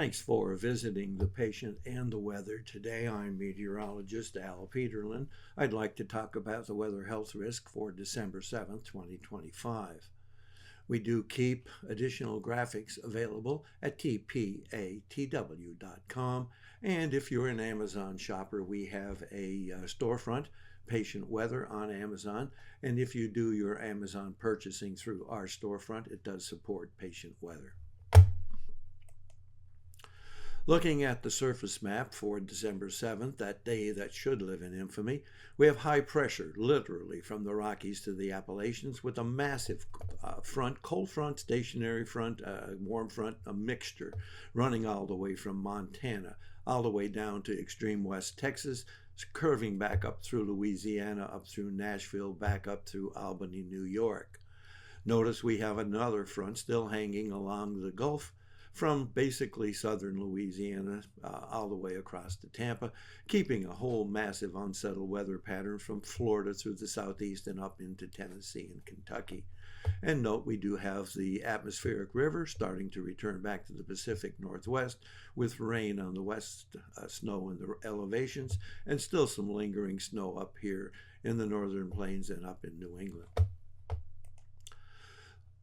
Thanks for visiting the patient and the weather. Today I'm meteorologist Al Peterlin. I'd like to talk about the weather health risk for December 7th, 2025. We do keep additional graphics available at tpatw.com. And if you're an Amazon shopper, we have a storefront, Patient Weather, on Amazon. And if you do your Amazon purchasing through our storefront, it does support Patient Weather. Looking at the surface map for December 7th, that day that should live in infamy, we have high pressure literally from the Rockies to the Appalachians with a massive front, cold front, stationary front, warm front, a mixture running all the way from Montana, all the way down to extreme West Texas, curving back up through Louisiana, up through Nashville, back up through Albany, New York. Notice we have another front still hanging along the Gulf, from basically southern Louisiana all the way across to Tampa, keeping a whole massive unsettled weather pattern from Florida through the southeast and up into Tennessee and Kentucky. And note we do have the atmospheric river starting to return back to the Pacific Northwest with rain on the west, snow in the elevations, and still some lingering snow up here in the northern plains and up in New England.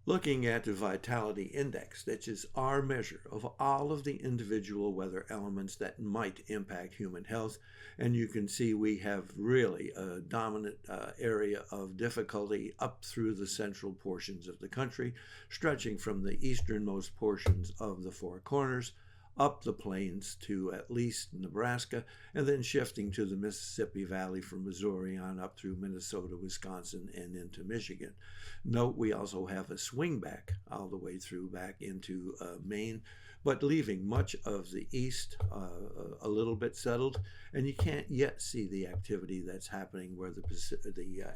Looking at the vitality index, that is our measure of all of the individual weather elements that might impact human health. And you can see we have really a dominant area of difficulty up through the central portions of the country, stretching from the easternmost portions of the Four Corners up the plains to at least Nebraska, and then shifting to the Mississippi Valley from Missouri on up through Minnesota, Wisconsin, and into Michigan. Note we also have a swing back all the way through back into Maine, but leaving much of the east a little bit settled, and you can't yet see the activity that's happening where the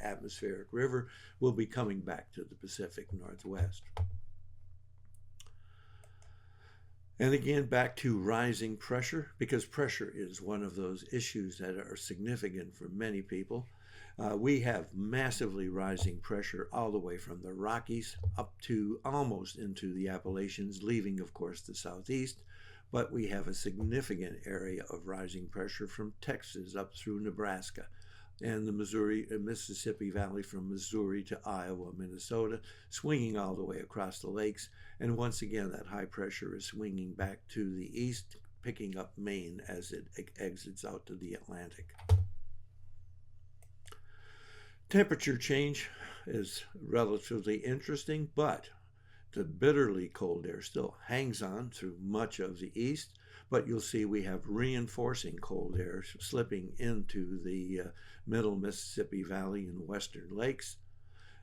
atmospheric river will be coming back to the Pacific Northwest. And again, back to rising pressure, because pressure is one of those issues that are significant for many people. We have massively rising pressure all the way from the Rockies up to almost into the Appalachians, leaving, of course, the southeast. But we have a significant area of rising pressure from Texas up through Nebraska, and the Mississippi Valley from Missouri to Iowa, Minnesota, swinging all the way across the lakes. And once again, that high pressure is swinging back to the east, picking up Maine as it exits out to the Atlantic. Temperature change is relatively interesting, but the bitterly cold air still hangs on through much of the east. But you'll see we have reinforcing cold air slipping into the middle Mississippi Valley and western lakes.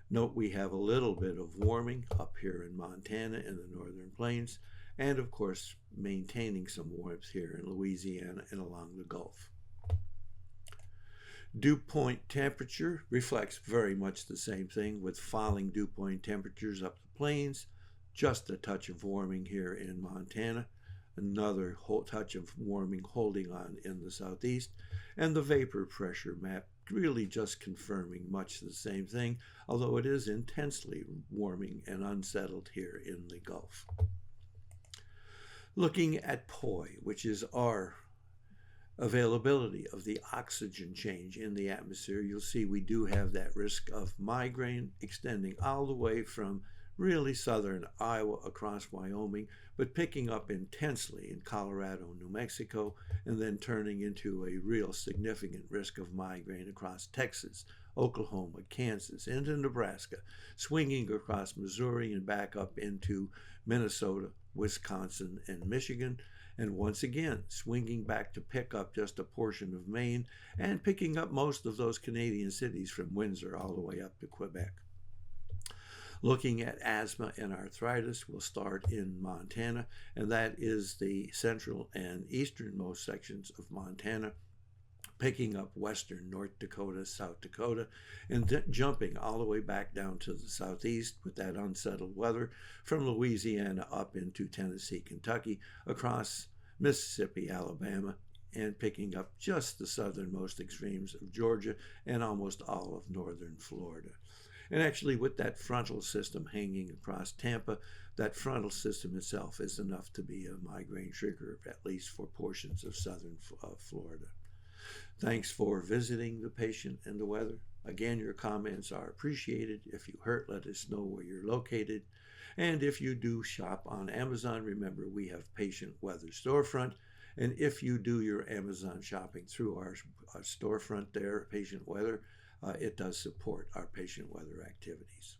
Note we have a little bit of warming up here in Montana and the northern plains, and of course maintaining some warmth here in Louisiana and along the Gulf. Dew point temperature reflects very much the same thing, with falling dew point temperatures up the plains, just a touch of warming here in Montana, another whole touch of warming holding on in the southeast, and the vapor pressure map really just confirming much the same thing, although it is intensely warming and unsettled here in the Gulf. Looking at POI, which is our availability of the oxygen change in the atmosphere, you'll see we do have that risk of migraine extending all the way from really southern Iowa across Wyoming, but picking up intensely in Colorado, New Mexico, and then turning into a real significant risk of migraine across Texas, Oklahoma, Kansas, into Nebraska, swinging across Missouri and back up into Minnesota, Wisconsin, and Michigan, and once again swinging back to pick up just a portion of Maine and picking up most of those Canadian cities from Windsor all the way up to Quebec. Looking at asthma and arthritis, we'll start in Montana, and that is the central and easternmost sections of Montana, picking up western North Dakota, South Dakota, and jumping all the way back down to the southeast with that unsettled weather from Louisiana up into Tennessee, Kentucky, across Mississippi, Alabama, and picking up just the southernmost extremes of Georgia and almost all of northern Florida. And actually, with that frontal system hanging across Tampa, that frontal system itself is enough to be a migraine trigger, at least for portions of southern Florida. Thanks for visiting the patient and the weather. Again, your comments are appreciated. If you hurt, let us know where you're located. And if you do shop on Amazon, remember we have Patient Weather Storefront. And if you do your Amazon shopping through our storefront there, Patient Weather, it does support our patient weather activities.